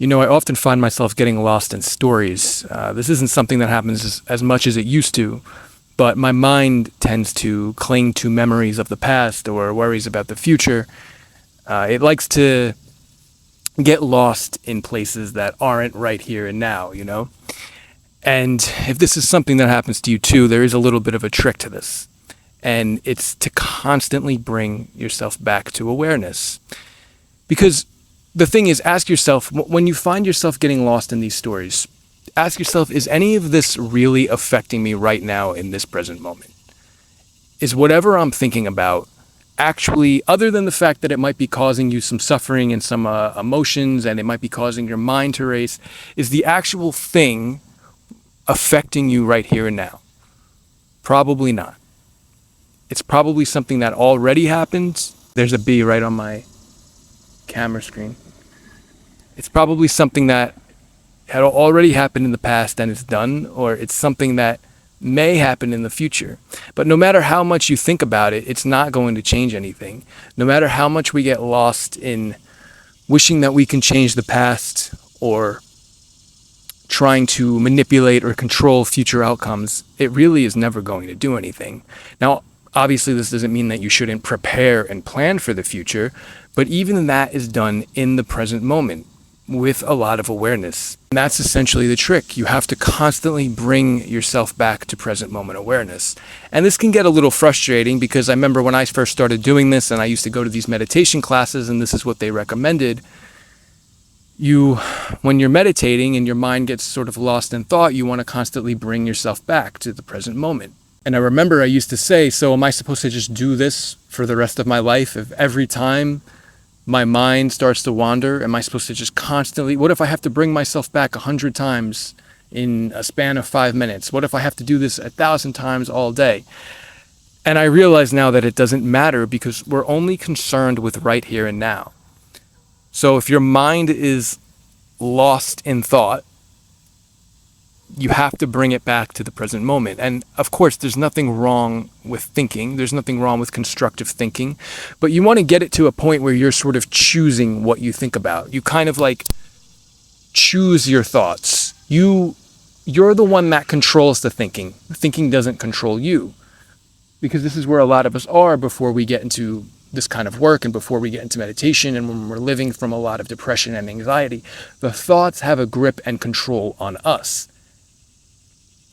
I often find myself getting lost in stories. This isn't something that happens as much as it used to, but my mind tends to cling to memories of the past or worries about the future. It likes to get lost in places that aren't right here and now. And if this is something that happens to you too, there is a little bit of a trick to this. And it's to constantly bring yourself back to awareness. Because the thing is, ask yourself, when you find yourself getting lost in these stories, ask yourself, is any of this really affecting me right now in this present moment? Is whatever I'm thinking about actually, other than the fact that it might be causing you some suffering and some emotions, and it might be causing your mind to race, is the actual thing affecting you right here and now? Probably not. It's probably something that already happened. There's a bee right on my camera screen. It's probably something that had already happened in the past and it's done, or it's something that may happen in the future. But no matter how much you think about it, it's not going to change anything. No matter how much we get lost in wishing that we can change the past or trying to manipulate or control future outcomes, it really is never going to do anything. Now, obviously, this doesn't mean that you shouldn't prepare and plan for the future, but even that is done in the present moment with a lot of awareness. And that's essentially the trick. You have to constantly bring yourself back to present moment awareness. And this can get a little frustrating because I remember when I first started doing this and I used to go to these meditation classes and this is what they recommended. When you're meditating and your mind gets sort of lost in thought, you want to constantly bring yourself back to the present moment. And I remember I used to say, so am I supposed to just do this for the rest of my life? If every time my mind starts to wander, am I supposed to just constantly, what if I have to bring myself back 100 times in a span of 5 minutes? What if I have to do this 1,000 times all day? And I realize now that it doesn't matter because we're only concerned with right here and now. So if your mind is lost in thought, you have to bring it back to the present moment. And of course, there's nothing wrong with thinking. There's nothing wrong with constructive thinking. But you want to get it to a point where you're sort of choosing what you think about. You kind of like choose your thoughts. You're the one that controls the thinking. The thinking doesn't control you. Because this is where a lot of us are before we get into this kind of work and before we get into meditation and when we're living from a lot of depression and anxiety. The thoughts have a grip and control on us.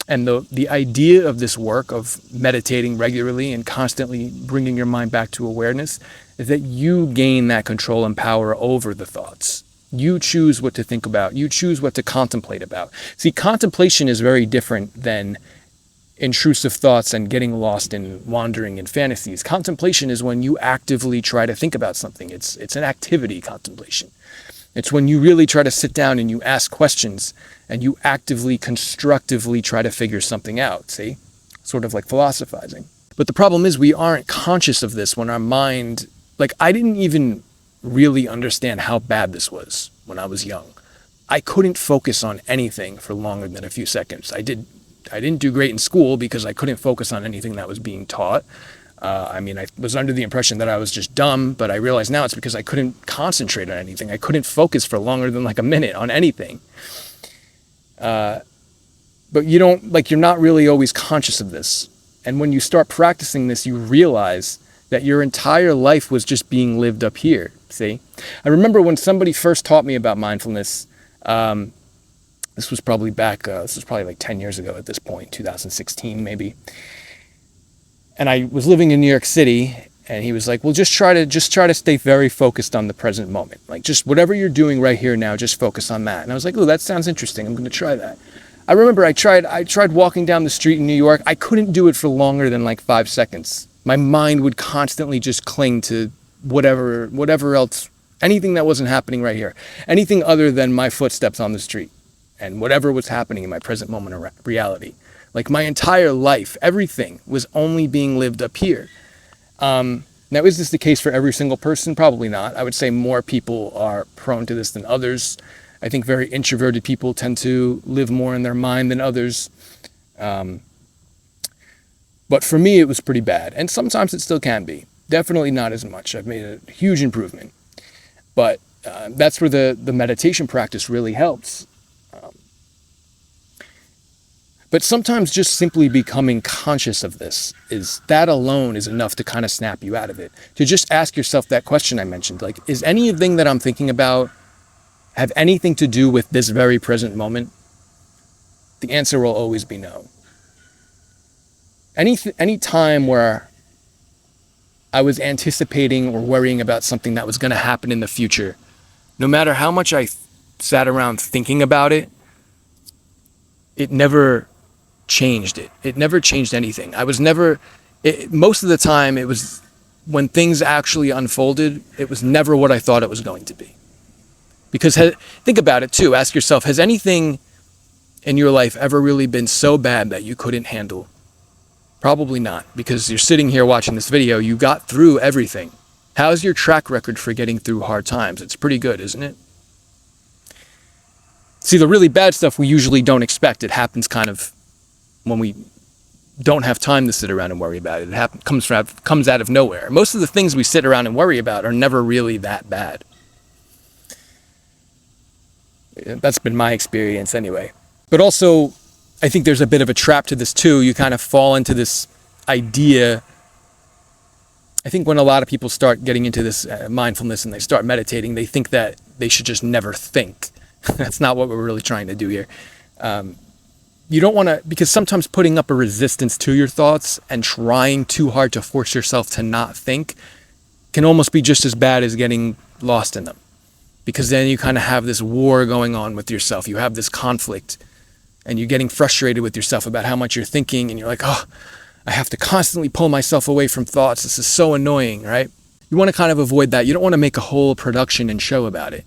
And the idea of this work of meditating regularly and constantly bringing your mind back to awareness is that you gain that control and power over the thoughts. You choose what to think about. You choose what to contemplate about. See, contemplation is very different than intrusive thoughts and getting lost in wandering in fantasies. Contemplation is when you actively try to think about something. It's an activity, contemplation. It's when you really try to sit down and you ask questions and you actively, constructively try to figure something out, see? Sort of like philosophizing. But the problem is we aren't conscious of this when our mind, I didn't even really understand how bad this was when I was young. I couldn't focus on anything for longer than a few seconds. I didn't do great in school because I couldn't focus on anything that was being taught. I was under the impression that I was just dumb, but I realize now it's because I couldn't concentrate on anything. I couldn't focus for longer than a minute on anything. But you're not really always conscious of this. And when you start practicing this, you realize that your entire life was just being lived up here, see? I remember when somebody first taught me about mindfulness, this was probably 10 years ago at this point, 2016 maybe. And I was living in New York City, and he was like, well, just try to stay very focused on the present moment. Just whatever you're doing right here now, just focus on that. And I was like, oh, that sounds interesting. I'm going to try that. I remember I tried walking down the street in New York. I couldn't do it for longer than 5 seconds. My mind would constantly just cling to whatever else, anything that wasn't happening right here, anything other than my footsteps on the street and whatever was happening in my present moment of reality. My entire life, everything was only being lived up here. Now, is this the case for every single person? Probably not. I would say more people are prone to this than others. I think very introverted people tend to live more in their mind than others. But for me, it was pretty bad. And sometimes it still can be. Definitely not as much. I've made a huge improvement. But That's where the meditation practice really helps. But sometimes just simply becoming conscious of this, is that alone is enough to kind of snap you out of it. To just ask yourself that question I mentioned, like, is anything that I'm thinking about have anything to do with this very present moment? The answer will always be no. Any time where I was anticipating or worrying about something that was going to happen in the future, no matter how much I sat around thinking about it, it never changed it. It never changed anything. Most of the time, it was when things actually unfolded, it was never what I thought it was going to be. Because think about it too. Ask yourself, has anything in your life ever really been so bad that you couldn't handle? Probably not, because you're sitting here watching this video, you got through everything. How's your track record for getting through hard times? It's pretty good, isn't it? See, the really bad stuff we usually don't expect. It happens kind of when we don't have time to sit around and worry about it. It comes out of nowhere. Most of the things we sit around and worry about are never really that bad. That's been my experience anyway. But also, I think there's a bit of a trap to this too. You kind of fall into this idea. I think when a lot of people start getting into this mindfulness and they start meditating, they think that they should just never think. That's not what we're really trying to do here. You don't want to, because sometimes putting up a resistance to your thoughts and trying too hard to force yourself to not think can almost be just as bad as getting lost in them. Because then you kind of have this war going on with yourself. You have this conflict and you're getting frustrated with yourself about how much you're thinking, and you're like, oh, I have to constantly pull myself away from thoughts. This is so annoying, right? You want to kind of avoid that. You don't want to make a whole production and show about it.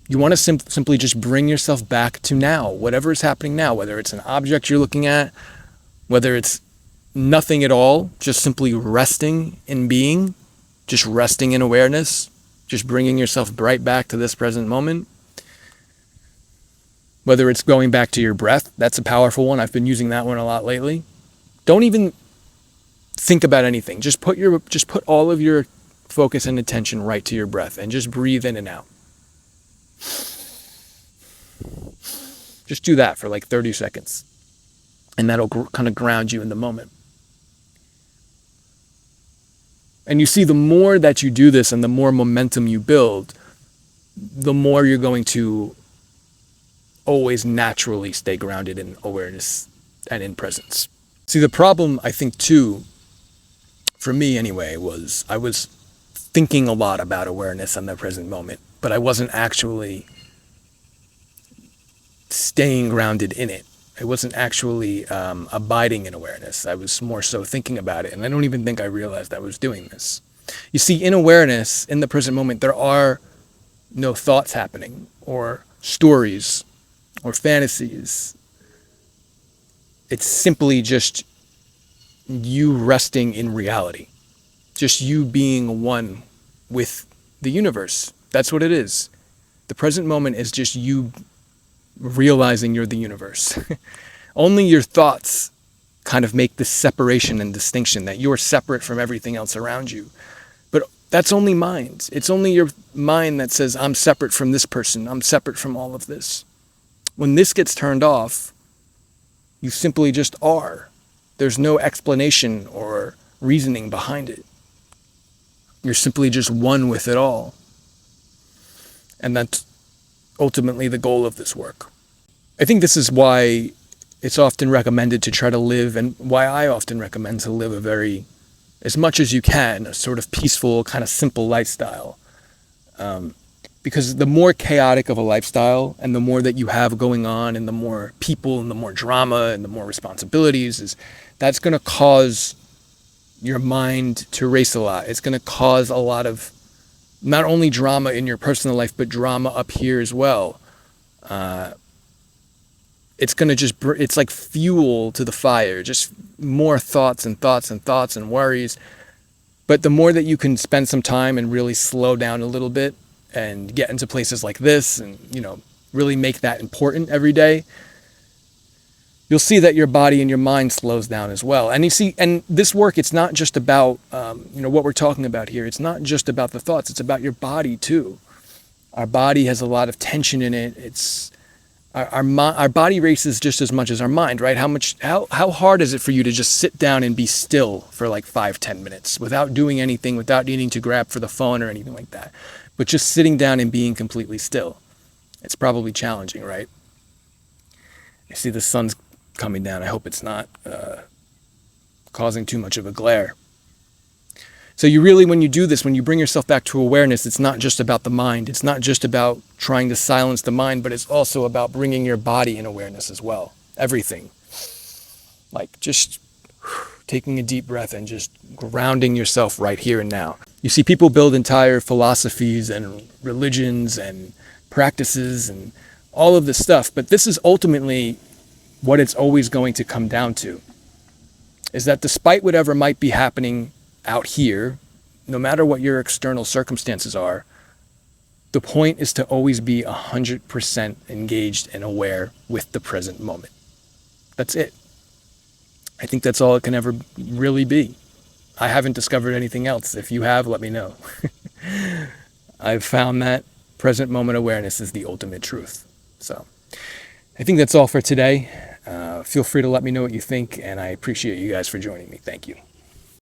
You want to simply just bring yourself back to now, whatever is happening now, whether it's an object you're looking at, whether it's nothing at all, just simply resting in being, just resting in awareness, just bringing yourself right back to this present moment. Whether it's going back to your breath, that's a powerful one. I've been using that one a lot lately. Don't even think about anything. Just put all of your focus and attention right to your breath and just breathe in and out. Just do that for like 30 seconds. And that'll kind of ground you in the moment. And you see, the more that you do this and the more momentum you build, the more you're going to always naturally stay grounded in awareness and in presence. See, the problem, I think, too, for me anyway, was I was thinking a lot about awareness and the present moment, but I wasn't actually staying grounded in it. I wasn't actually abiding in awareness. I was more so thinking about it, and I don't even think I realized I was doing this. You see, in awareness, in the present moment, there are no thoughts happening, or stories, or fantasies. It's simply just you resting in reality. Just you being one with the universe. That's what it is. The present moment is just you realizing you're the universe. Only your thoughts kind of make this separation and distinction that you're separate from everything else around you. But that's only mind. It's only your mind that says, I'm separate from this person. I'm separate from all of this. When this gets turned off, you simply just are. There's no explanation or reasoning behind it. You're simply just one with it all. And that's ultimately the goal of this work. I think this is why it's often recommended to try to live, and why I often recommend to live as much as you can, a sort of peaceful, kind of simple lifestyle. Because the more chaotic of a lifestyle and the more that you have going on and the more people and the more drama and the more responsibilities, that's going to cause your mind to race a lot. It's going to cause a lot of not only drama in your personal life, but drama up here as well. It's going to it's like fuel to the fire, just more thoughts and thoughts and thoughts and worries. But the more that you can spend some time and really slow down a little bit, and get into places like this and, really make that important every day, you'll see that your body and your mind slows down as well. And you see, and this work, it's not just about, what we're talking about here. It's not just about the thoughts. It's about your body too. Our body has a lot of tension in it. It's our body races just as much as our mind, right? How hard is it for you to just sit down and be still for like 5-10 minutes without doing anything, without needing to grab for the phone or anything like that, but just sitting down and being completely still? It's probably challenging, right? I see the sun's coming down. I hope it's not causing too much of a glare. So you really, when you do this, when you bring yourself back to awareness, it's not just about the mind. It's not just about trying to silence the mind, but it's also about bringing your body in awareness as well. Everything. Like just taking a deep breath and just grounding yourself right here and now. You see people build entire philosophies and religions and practices and all of this stuff, but this is ultimately what it's always going to come down to. Is that despite whatever might be happening out here, no matter what your external circumstances are, the point is to always be 100% engaged and aware with the present moment. That's it. I think that's all it can ever really be. I haven't discovered anything else. If you have, let me know. I've found that present moment awareness is the ultimate truth. So I think that's all for today. Feel free to let me know what you think, and I appreciate you guys for joining me. Thank you.